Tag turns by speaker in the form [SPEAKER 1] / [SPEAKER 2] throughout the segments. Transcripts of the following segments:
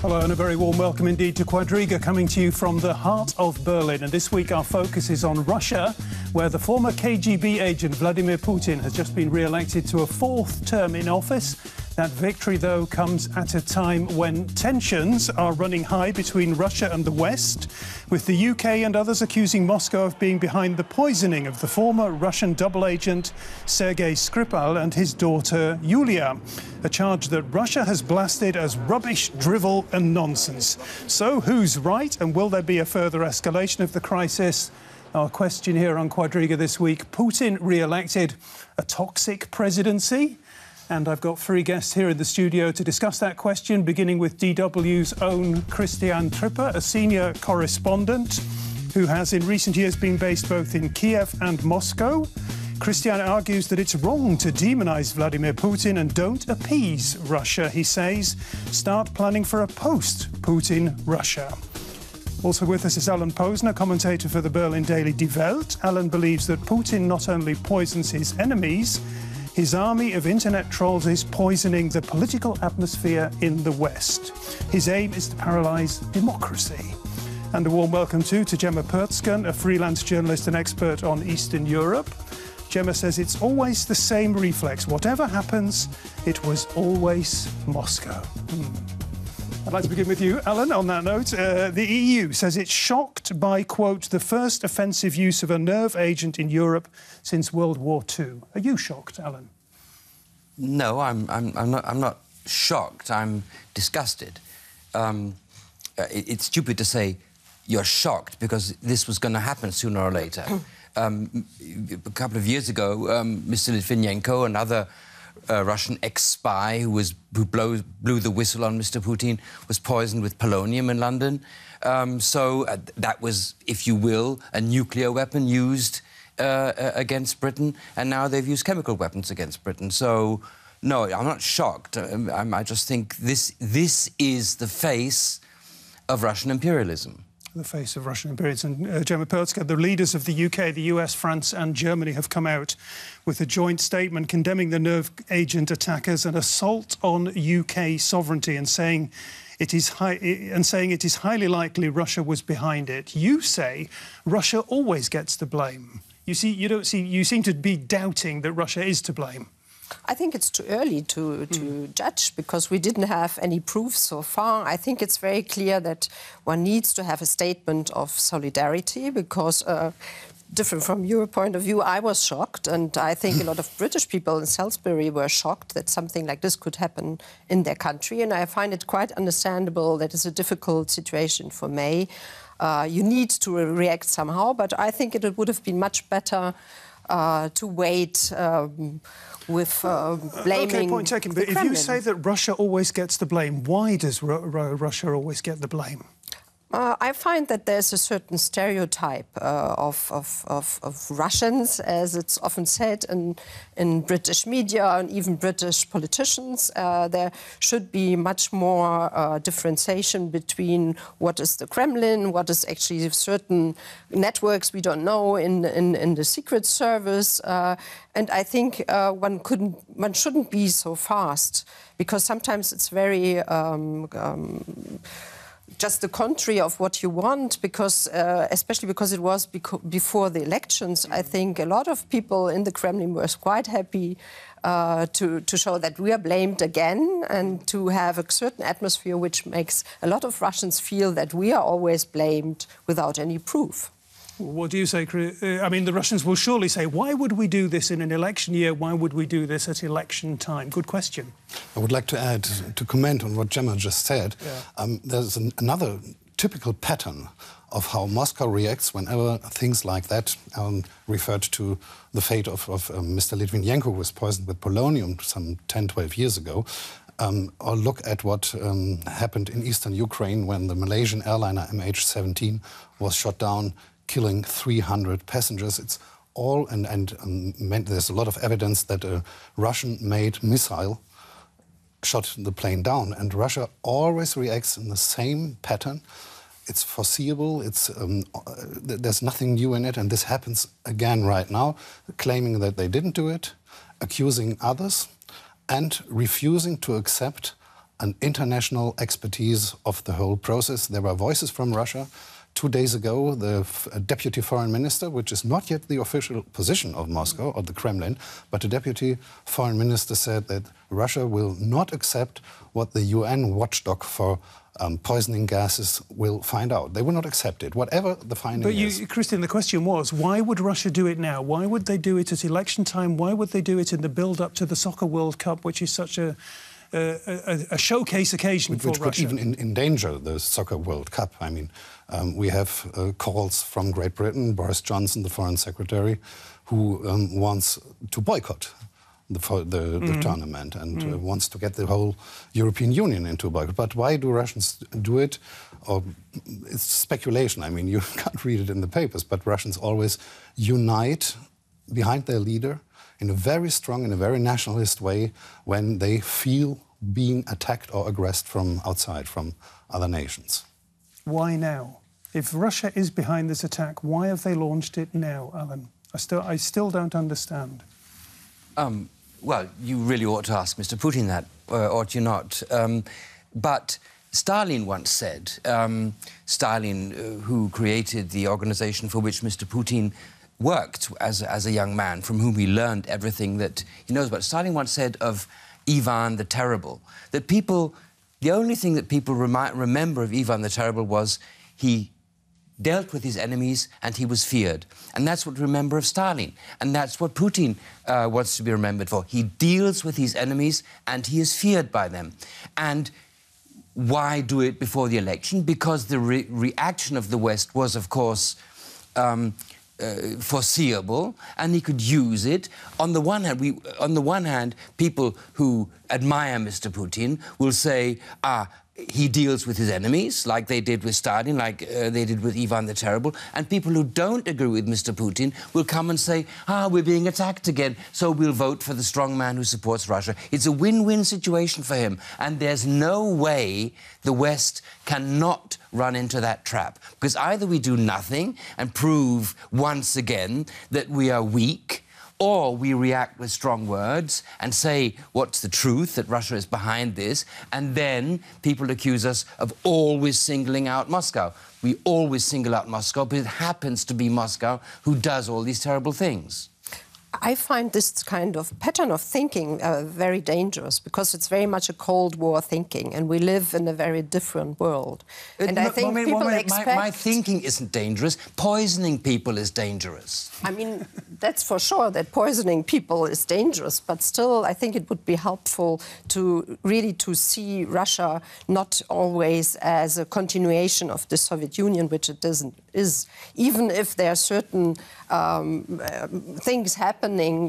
[SPEAKER 1] Hello and a very warm welcome indeed to Quadriga, coming to you from the heart of Berlin. And this week our focus is on Russia, where the former KGB agent Vladimir Putin has just been re-elected to a fourth term in office. That victory, though, comes at a time when tensions are running high between Russia and the West, with the UK and others accusing Moscow of being behind the poisoning of the former Russian double agent Sergei Skripal and his daughter Yulia, a charge that Russia has blasted as rubbish, drivel and nonsense. So who's right, and will there be a further escalation of the crisis? Our question here on Quadriga this week: Putin re-elected, a toxic presidency? And I've got three guests here in the studio to discuss that question, beginning with DW's own Christian Tripper, a senior correspondent who has in recent years been based both in Kiev and Moscow. Christian argues that it's wrong to demonize Vladimir Putin and don't appease Russia, he says. Start planning for a post-Putin Russia. Also with us is Alan Posner, commentator for the Berlin daily Die Welt. Alan believes that Putin not only poisons his enemies, his army of internet trolls is poisoning the political atmosphere in the West. His aim is to paralyse democracy. And a warm welcome too to Gemma Pertzken, a freelance journalist and expert on Eastern Europe. Gemma says it's always the same reflex. Whatever happens, it was always Moscow. I'd like to begin with you, Alan, on that note. The EU says it's shocked by, quote, the first offensive use of a nerve agent in Europe since World War II. Are you shocked, Alan?
[SPEAKER 2] No, I'm not shocked. I'm disgusted. It's stupid to say you're shocked because this was going to happen sooner or later. A couple of years ago, Mr. Litvinenko, another Russian ex-spy who blew the whistle on Mr. Putin, was poisoned with polonium in London. That was, if you will, a nuclear weapon used against Britain, and now they've used chemical weapons against Britain. So, no, I'm not shocked. I just think this is the face of Russian imperialism. The face of Russian imperialism.
[SPEAKER 1] Gemma Pertzken, the leaders of the UK, the US, France and Germany have come out with a joint statement condemning the nerve agent attack as an assault on UK sovereignty and saying it is highly likely Russia was behind it. You say Russia always gets the blame. You seem to be doubting that Russia is to blame.
[SPEAKER 3] I think it's too early to judge because we didn't have any proof so far. I think it's very clear that one needs to have a statement of solidarity because, different from your point of view, I was shocked, and I think a lot of British people in Salisbury were shocked that something like this could happen in their country, and I find it quite understandable that it's a difficult situation for May. You need to react somehow, but I think it would have been much better to wait with blaming.
[SPEAKER 1] OK, point taken. But if you say that Russia always gets the blame, why does Russia always get the blame?
[SPEAKER 3] I find that there's a certain stereotype of Russians, as it's often said in British media and even British politicians. There should be much more differentiation between what is the Kremlin, what is actually certain networks we don't know in the Secret Service. And I think one shouldn't be so fast, because sometimes it's very just the contrary of what you want, because especially because it was before the elections. I think a lot of people in the Kremlin were quite happy to show that we are blamed again, and to have a certain atmosphere which makes a lot of Russians feel that we are always blamed without any proof.
[SPEAKER 1] What do you say, Chris? I mean, the Russians will surely say, why would we do this in an election year? Why would we do this at election time? Good question.
[SPEAKER 4] I would like to add, to comment on what Gemma just said. Yeah. There's another typical pattern of how Moscow reacts whenever things like that referred to the fate of Mr. Litvinenko, who was poisoned with polonium some 10, 12 years ago. Or look at what happened in eastern Ukraine when the Malaysian airliner MH17 was shot down, killing 300 passengers. It's all, and there's a lot of evidence that a Russian-made missile shot the plane down. And Russia always reacts in the same pattern. It's foreseeable. There's nothing new in it, and this happens again right now, claiming that they didn't do it, accusing others, and refusing to accept an international expertise of the whole process. There were voices from Russia. 2 days ago, the deputy foreign minister, which is not yet the official position of Moscow or the Kremlin, but the deputy foreign minister said that Russia will not accept what the UN watchdog for poisoning gases will find out. They will not accept it, whatever the finding is.
[SPEAKER 1] But Christian, the question was, why would Russia do it now? Why would they do it at election time? Why would they do it in the build-up to the Soccer World Cup, which is such a showcase occasion for Russia?
[SPEAKER 4] Which could even endanger the Soccer World Cup. I mean, we have calls from Great Britain, Boris Johnson, the Foreign Secretary, who wants to boycott the tournament and wants to get the whole European Union into a boycott. But why do Russians do it? It's speculation. I mean, you can't read it in the papers, but Russians always unite behind their leader in a very strong, in a very nationalist way when they feel being attacked or aggressed from outside, from other nations.
[SPEAKER 1] Why now? If Russia is behind this attack, why have they launched it now, Alan? I still don't understand.
[SPEAKER 2] Well, you really ought to ask Mr. Putin that, ought you not? But Stalin once said, Stalin, who created the organization for which Mr. Putin worked as a young man, from whom he learned everything that he knows about. Stalin once said of Ivan the Terrible that the only thing that people remember of Ivan the Terrible was he dealt with his enemies and he was feared. And that's what we remember of Stalin. And that's what Putin wants to be remembered for. He deals with his enemies and he is feared by them. And why do it before the election? Because the reaction of the West was, of course, foreseeable, and he could use it. On the one hand, people who admire Mr. Putin will say, he deals with his enemies, like they did with Stalin, like they did with Ivan the Terrible. And people who don't agree with Mr. Putin will come and say, we're being attacked again, so we'll vote for the strong man who supports Russia. It's a win-win situation for him. And there's no way the West cannot run into that trap. Because either we do nothing and prove once again that we are weak, or we react with strong words and say what's the truth, that Russia is behind this, and then people accuse us of always singling out Moscow. We always single out Moscow, but it happens to be Moscow who does all these terrible things.
[SPEAKER 3] I find this kind of pattern of thinking very dangerous, because it's very much a Cold War thinking, and we live in a very different world. And I think people expect...
[SPEAKER 2] My thinking isn't dangerous. Poisoning people is dangerous.
[SPEAKER 3] I mean, that's for sure, that poisoning people is dangerous, but still I think it would be helpful to really see Russia not always as a continuation of the Soviet Union, which it is, even if there are certain things happening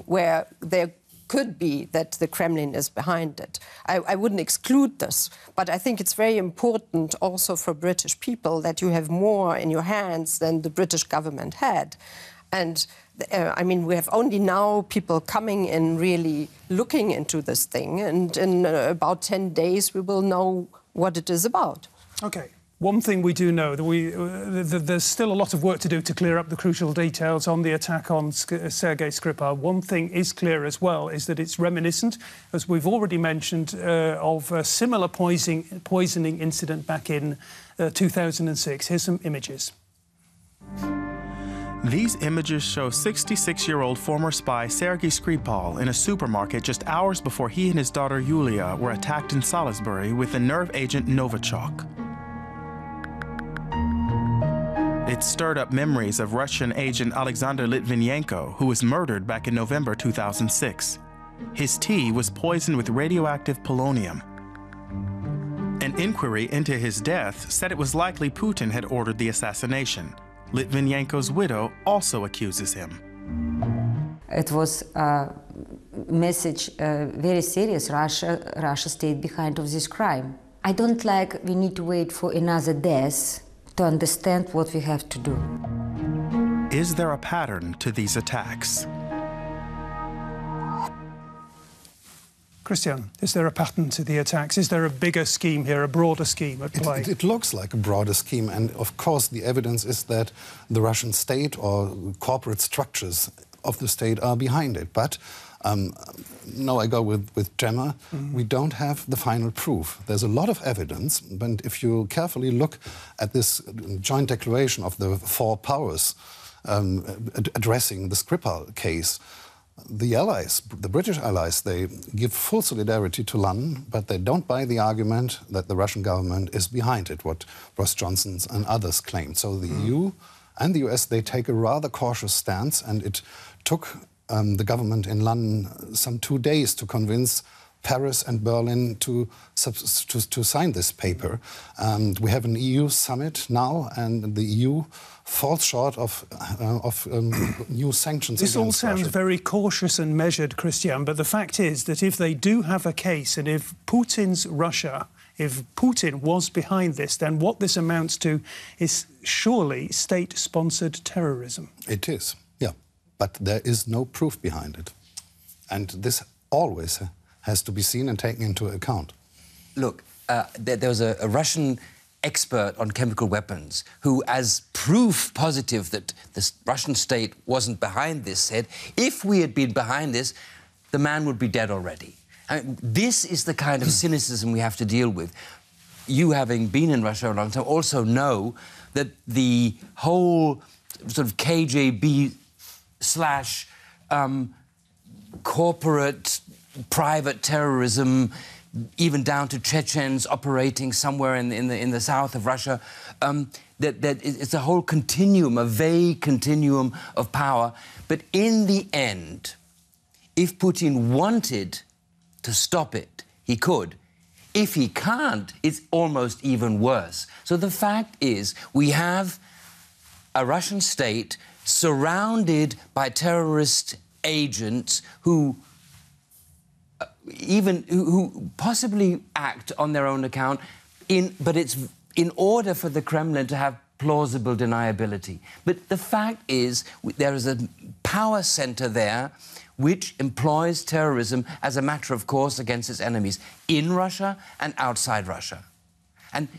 [SPEAKER 3] where there could be that the Kremlin is behind it. I wouldn't exclude this, but I think it's very important also for British people that you have more in your hands than the British government had. And I mean, we have only now people coming in really looking into this thing, and in about 10 days we will know what it is about.
[SPEAKER 1] OK. One thing we do know, that there's still a lot of work to do to clear up the crucial details on the attack on Sergei Skripal. One thing is clear as well, is that it's reminiscent, as we've already mentioned, of a similar poisoning incident back in 2006. Here's some images.
[SPEAKER 5] These images show 66-year-old former spy Sergei Skripal in a supermarket just hours before he and his daughter Yulia were attacked in Salisbury with the nerve agent Novichok. It stirred up memories of Russian agent Alexander Litvinenko, who was murdered back in November 2006. His tea was poisoned with radioactive polonium. An inquiry into his death said it was likely Putin had ordered the assassination. Litvinenko's widow also accuses him.
[SPEAKER 6] It was a message, very serious. Russia stayed behind of this crime. I don't like we need to wait for another death to understand what we have to do.
[SPEAKER 5] Is there a pattern to these attacks?
[SPEAKER 1] Christian, is there a pattern to the attacks? Is there a bigger scheme here, a broader scheme at play?
[SPEAKER 4] It looks like a broader scheme, and of course the evidence is that the Russian state or corporate structures of the state are behind it. But no, I go with Gemma. We don't have the final proof. There's a lot of evidence, but if you carefully look at this joint declaration of the four powers addressing the Skripal case, the allies, the British allies, they give full solidarity to London, but they don't buy the argument that the Russian government is behind it, what Boris Johnson and others claim. So the EU and the US, they take a rather cautious stance, and it took the government in London some 2 days to convince Paris and Berlin to sign this paper. And we have an EU summit now, and the EU falls short of new sanctions.
[SPEAKER 1] This all sounds
[SPEAKER 4] Russia.
[SPEAKER 1] very cautious and measured, Christian, but the fact is that if they do have a case, and if Putin's Russia, if Putin was behind this, then what this amounts to is surely state-sponsored terrorism.
[SPEAKER 4] It is, yeah, but there is no proof behind it. And this always has to be seen and taken into account.
[SPEAKER 2] Look, there was a Russian expert on chemical weapons who, as proof positive that the Russian state wasn't behind this, said, if we had been behind this, the man would be dead already. I mean, this is the kind of cynicism we have to deal with. You, having been in Russia a long time, also know that the whole sort of KGB slash corporate private terrorism, even down to Chechens operating somewhere in the south of Russia, that it's a whole continuum, a vague continuum of power. But in the end, if Putin wanted to stop it, he could. If he can't, it's almost even worse. So the fact is, we have a Russian state surrounded by terrorist agents who possibly act on their own account, but it's in order for the Kremlin to have plausible deniability. But the fact is, there is a power center there which employs terrorism as a matter of course against its enemies in Russia and outside Russia. And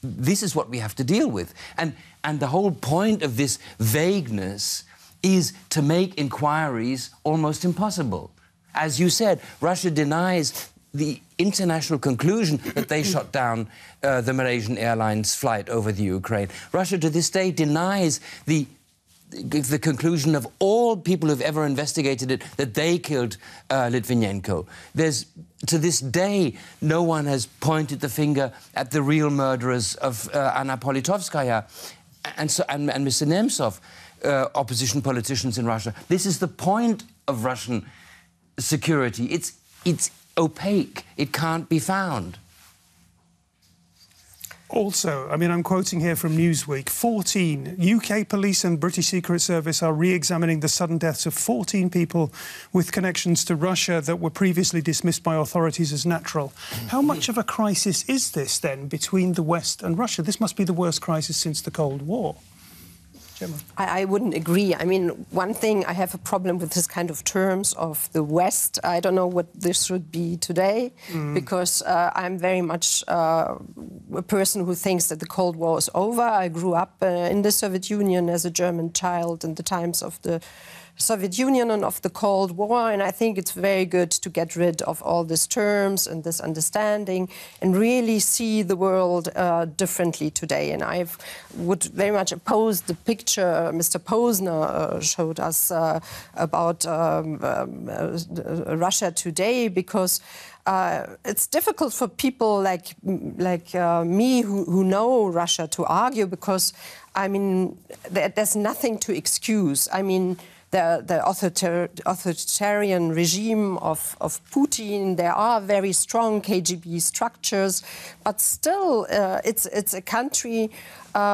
[SPEAKER 2] this is what we have to deal with. And the whole point of this vagueness is to make inquiries almost impossible. As you said, Russia denies the international conclusion that they shot down the Malaysian Airlines flight over the Ukraine. Russia to this day denies the conclusion of all people who've ever investigated it that they killed Litvinenko. To this day, no one has pointed the finger at the real murderers of Anna Politkovskaya and Mr. Nemtsov, opposition politicians in Russia. This is the point of Russian security. It's opaque. It can't be found.
[SPEAKER 1] Also, I mean, I'm quoting here from Newsweek, 14 UK police and British Secret Service are re-examining the sudden deaths of 14 people with connections to Russia that were previously dismissed by authorities as natural. How much of a crisis is this, then, between the West and Russia? This must be the worst crisis since the Cold War. Gemma.
[SPEAKER 3] I wouldn't agree. I mean, one thing, I have a problem with this kind of terms of the West. I don't know what this should be today, because I'm very much a person who thinks that the Cold War is over. I grew up in the Soviet Union as a German child in the times of the Soviet Union and of the Cold War, and I think it's very good to get rid of all these terms and this understanding and really see the world differently today. And I would very much oppose the picture Mr. Posner showed us about Russia today, because it's difficult for people like me who know Russia to argue, because, I mean, there's nothing to excuse. I mean, the authoritarian regime of Putin, there are very strong KGB structures, but still it's a country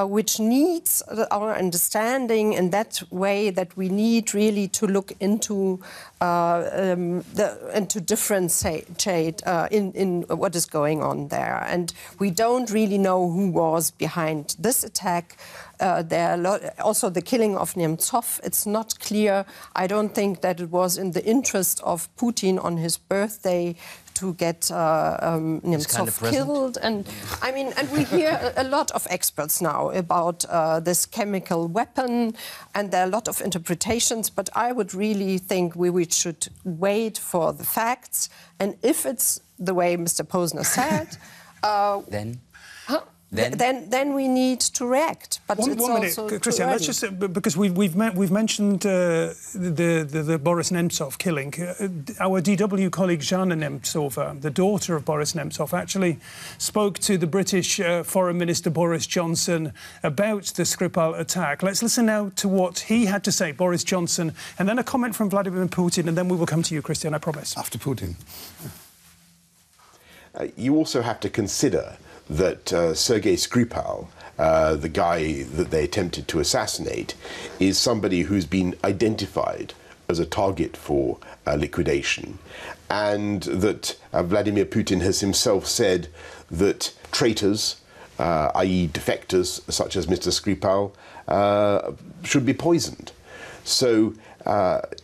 [SPEAKER 3] which needs our understanding in that way, that we need really to look into differentiate in what is going on there. And we don't really know who was behind this attack. Also the killing of Nemtsov, it's not clear. I don't think that it was in the interest of Putin on his birthday to get Nemtsov killed. And I mean, and we hear a lot of experts now about this chemical weapon, and there are a lot of interpretations. But I would really think we should wait for the facts, and if it's the way Mr. Posner said, then we need to react. But
[SPEAKER 1] one minute, Christian. Let's just because we've mentioned the Boris Nemtsov killing. Our DW colleague Zhana Nemtsova, the daughter of Boris Nemtsov, actually spoke to the British Foreign Minister Boris Johnson about the Skripal attack. Let's listen now to what he had to say, Boris Johnson, and then a comment from Vladimir Putin, and then we will come to you, Christian. I promise.
[SPEAKER 4] After Putin.
[SPEAKER 7] You also have to consider that Sergei Skripal, the guy that they attempted to assassinate, is somebody who's been identified as a target for liquidation, and that Vladimir Putin has himself said that traitors, i.e. defectors such as Mr. Skripal, should be poisoned. So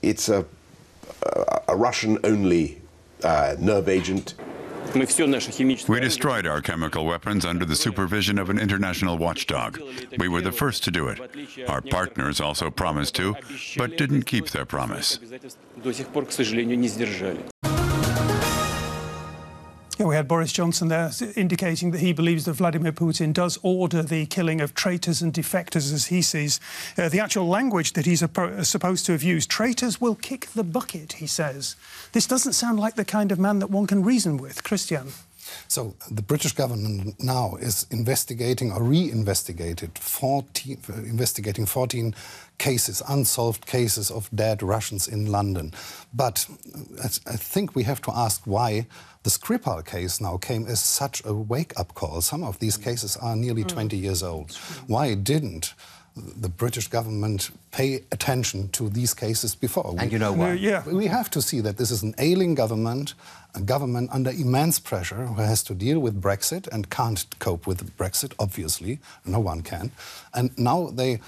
[SPEAKER 7] it's a Russian-only nerve agent.
[SPEAKER 8] We destroyed our chemical weapons under the supervision of an international watchdog. We were the first to do it. Our partners also promised to, but didn't keep their promise.
[SPEAKER 1] Yeah, we had Boris Johnson there indicating that he believes that Vladimir Putin does order the killing of traitors and defectors, as he sees the actual language that he's supposed to have used. Traitors will kick the bucket, he says. This doesn't sound like the kind of man that one can reason with. Christian.
[SPEAKER 4] So the British government now is investigating or investigating 14 cases, unsolved cases of dead Russians in London. But I think we have to ask why the Skripal case now came as such a wake-up call. Some of these cases are nearly 20 years old. Why didn't the British government pay attention to these cases before?
[SPEAKER 2] And you know why?
[SPEAKER 4] We have to see that this is an ailing government, a government under immense pressure who has to deal with Brexit and can't cope with Brexit, obviously. No one can. And now they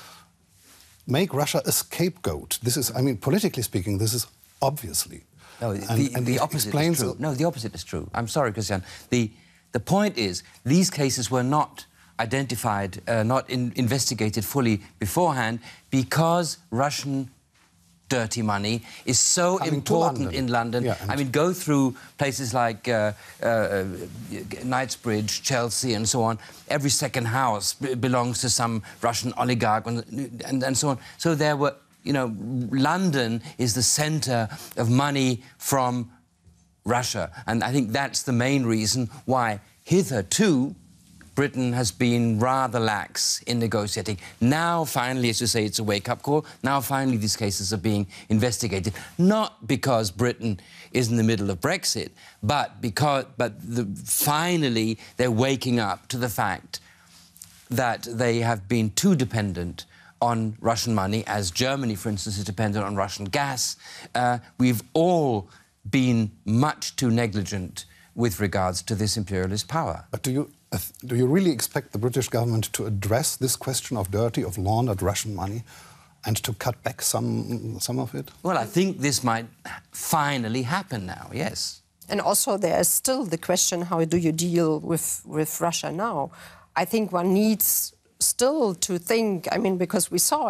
[SPEAKER 4] make Russia a scapegoat. This is, I mean, politically speaking, this is obviously.
[SPEAKER 2] No, the opposite is true. No, the opposite is true. I'm sorry, Christian. The point is, these cases were not identified, not investigated fully beforehand, because Russian dirty money is so important in London. Yeah, I mean, go through places like Knightsbridge, Chelsea, and so on. Every second house belongs to some Russian oligarch, and so on. So there were, you know, London is the centre of money from Russia, and I think that's the main reason why hitherto Britain has been rather lax in negotiating. Now, finally, as you say, it's a wake-up call. Now, finally, these cases are being investigated, not because Britain is in the middle of Brexit, but finally they're waking up to the fact that they have been too dependent on Russian money, as Germany, for instance, is dependent on Russian gas. We've all been much too negligent with regards to this imperialist power.
[SPEAKER 4] But do you really expect the British government to address this question of dirty, of laundered Russian money, and to cut back some of it?
[SPEAKER 2] Well, I think this might finally happen now, yes.
[SPEAKER 3] And also there is still the question, how do you deal with Russia now? I think one needs still to think, I mean, because we saw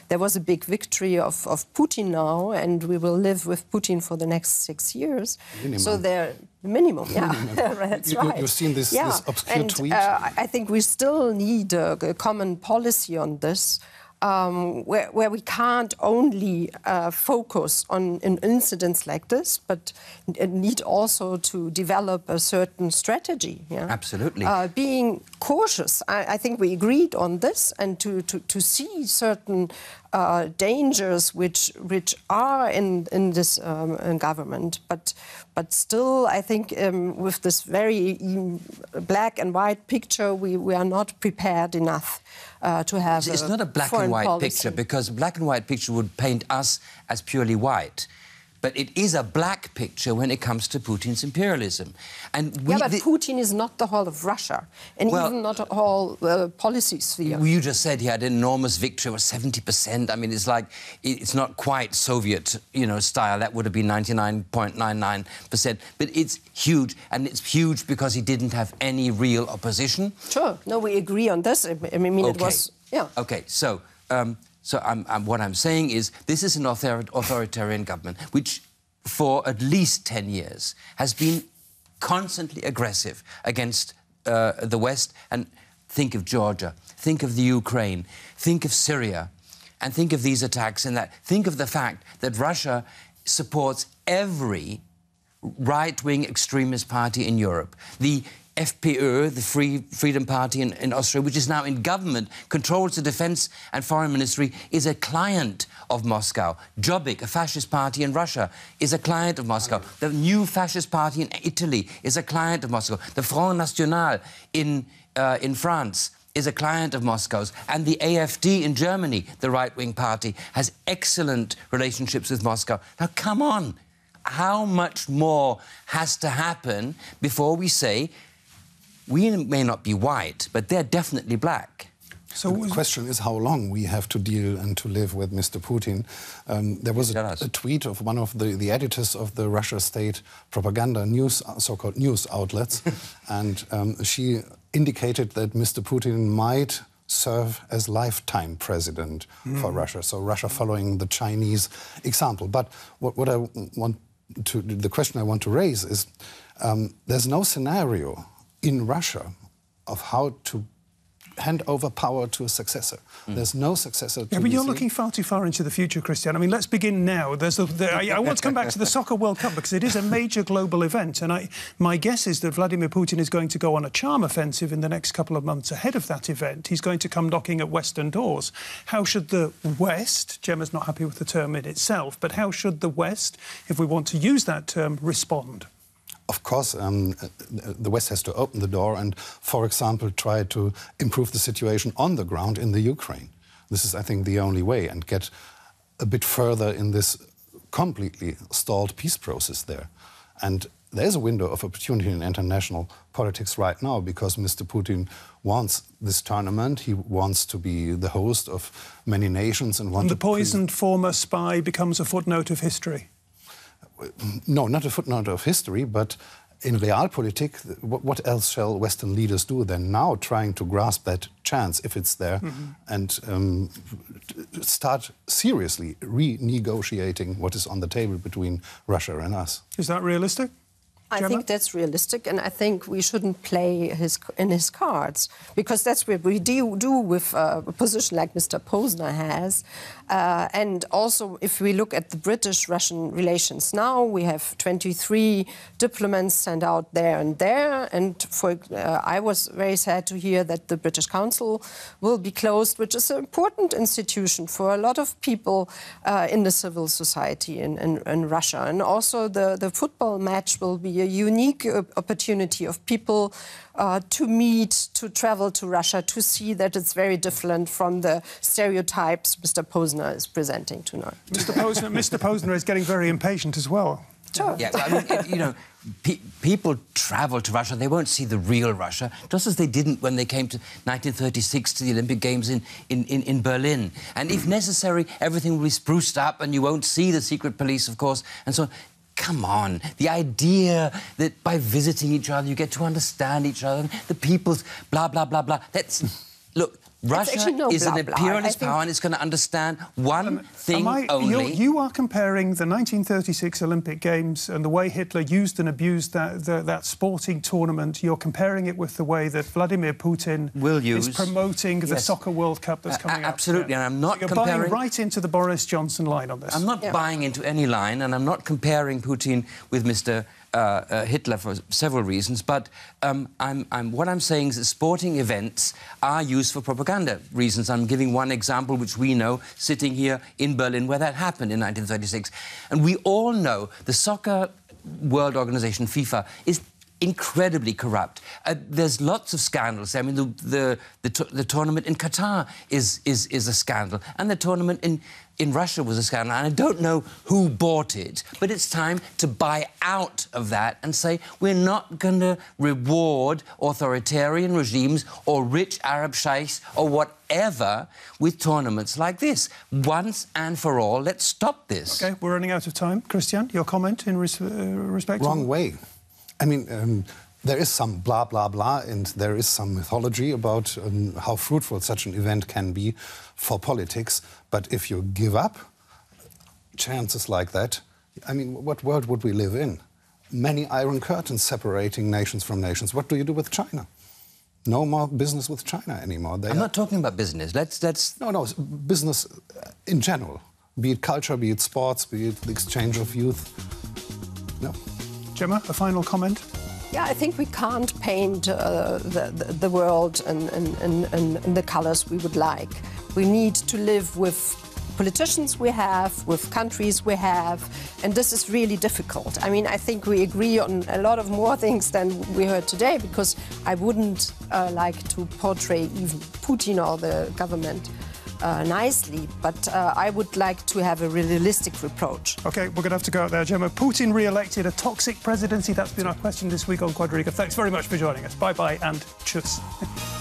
[SPEAKER 3] there was a big victory of Putin now, and we will live with Putin for the next 6 years.
[SPEAKER 4] Minimum.
[SPEAKER 3] So there, minimum, yeah, that's right.
[SPEAKER 4] You've seen this obscure tweet?
[SPEAKER 3] I think we still need a common policy on this, where we can't only focus on incidents like this, but need also to develop a certain strategy. Yeah?
[SPEAKER 2] Absolutely.
[SPEAKER 3] Being cautious, I think we agreed on this, and to see certain dangers which are in this government, but still, I think with this very black and white picture, we are not prepared enough to have.
[SPEAKER 2] It's not a black and white picture, because a black and white picture would paint us as purely white. But it is a black picture when it comes to Putin's imperialism. And
[SPEAKER 3] but Putin is not the whole of Russia, and even not a whole policy sphere.
[SPEAKER 2] You just said he had an enormous victory, was 70%. I mean, it's like, it's not quite Soviet, style. That would have been 99.99%. But it's huge, and it's huge because he didn't have any real opposition.
[SPEAKER 3] Sure. No, we agree on this. I mean,
[SPEAKER 2] okay.
[SPEAKER 3] It was... Yeah.
[SPEAKER 2] OK, so... what I'm saying is this is an authoritarian government which, for at least 10 years, has been constantly aggressive against the West. And think of Georgia, think of the Ukraine, think of Syria, and think of these attacks and that. Think of the fact that Russia supports every right-wing extremist party in Europe. The FPÖ, the Freedom Party in Austria, which is now in government, controls the defense and foreign ministry, is a client of Moscow. Jobbik, a fascist party in Russia, is a client of Moscow. The new fascist party in Italy is a client of Moscow. The Front National in France is a client of Moscow's. And the AfD in Germany, the right-wing party, has excellent relationships with Moscow. Now, come on. How much more has to happen before we say, we may not be white, but they're definitely black?
[SPEAKER 4] So the question is how long we have to deal and to live with Mr. Putin. There was a tweet of one of the editors of the Russia State propaganda news, so-called news outlets, and she indicated that Mr. Putin might serve as lifetime president for Russia. So Russia following the Chinese example. But the question I want to raise is, there's no scenario in Russia of how to hand over power to a successor. There's no successor to
[SPEAKER 1] but you're looking far too far into the future, Christian. I mean, let's begin now. I want to come back to the Soccer World Cup because it is a major global event, and my guess is that Vladimir Putin is going to go on a charm offensive in the next couple of months ahead of that event. He's going to come knocking at Western doors. How should the West, Gemma's not happy with the term in itself, but how should the West, if we want to use that term, respond?
[SPEAKER 4] Of course, the West has to open the door and, for example, try to improve the situation on the ground in the Ukraine. This is, I think, the only way, and get a bit further in this completely stalled peace process there. And there's a window of opportunity in international politics right now because Mr. Putin wants this tournament. He wants to be the host of many nations and
[SPEAKER 1] the poisoned former spy becomes a footnote of history.
[SPEAKER 4] No, not a footnote of history, but in realpolitik, what else shall Western leaders do than now trying to grasp that chance, if it's there, and start seriously renegotiating what is on the table between Russia and us?
[SPEAKER 1] Is that realistic?
[SPEAKER 3] I think that's realistic, and I think we shouldn't play in his cards, because that's what we do with a position like Mr. Posner has. And also, if we look at the British-Russian relations now, we have 23 diplomats sent out there, and I was very sad to hear that the British Council will be closed, which is an important institution for a lot of people in the civil society in Russia. And also the football match will be a unique opportunity of people to meet, to travel to Russia, to see that it's very different from the stereotypes Mr. Posner is presenting tonight.
[SPEAKER 1] Mr. Posner is getting very impatient as well.
[SPEAKER 3] Sure.
[SPEAKER 2] Yeah, I mean, people travel to Russia, they won't see the real Russia, just as they didn't when they came to 1936 to the Olympic Games in Berlin. And if necessary, everything will be spruced up and you won't see the secret police, of course, and so on. Come on, the idea that by visiting each other you get to understand each other, the people's blah, blah, blah, blah. Look, Russia is an imperialist power and it's going to understand one thing only.
[SPEAKER 1] You are comparing the 1936 Olympic Games and the way Hitler used and abused that sporting tournament. You're comparing it with the way that Vladimir Putin is promoting the Soccer World Cup that's coming up.
[SPEAKER 2] Absolutely, and I'm not
[SPEAKER 1] you're
[SPEAKER 2] comparing...
[SPEAKER 1] buying right into the Boris Johnson line on this.
[SPEAKER 2] I'm not buying into any line, and I'm not comparing Putin with Mr. Hitler for several reasons, but what I'm saying is that sporting events are used for propaganda reasons. I'm giving one example which we know, sitting here in Berlin, where that happened in 1936. And we all know the Soccer World Organization, FIFA, is incredibly corrupt. There's lots of scandals. I mean, the tournament in Qatar is a scandal, and the tournament in Russia was a scandal. And I don't know who bought it, but it's time to buy out of that and say we're not going to reward authoritarian regimes or rich Arab sheikhs or whatever with tournaments like this. Once and for all, let's stop this.
[SPEAKER 1] OK, we're running out of time. Christian, your comment in respect?
[SPEAKER 4] Wrong way. I mean, there is some blah, blah, blah, and there is some mythology about how fruitful such an event can be for politics. But if you give up chances like that, I mean, what world would we live in? Many iron curtains separating nations from nations. What do you do with China? No more business with China anymore.
[SPEAKER 2] I'm not talking about business. Let's...
[SPEAKER 4] No, business in general. Be it culture, be it sports, be it the exchange of youth. No.
[SPEAKER 1] Gemma, a final comment?
[SPEAKER 3] Yeah, I think we can't paint the world in the colours we would like. We need to live with politicians we have, with countries we have, and this is really difficult. I mean, I think we agree on a lot of more things than we heard today, because I wouldn't like to portray even Putin or the government nicely, but I would like to have a realistic approach.
[SPEAKER 1] OK, we're going to have to go out there. Gemma, Putin re-elected, a toxic presidency? That's been our question this week on Quadriga. Thanks very much for joining us. Bye-bye and tschüss.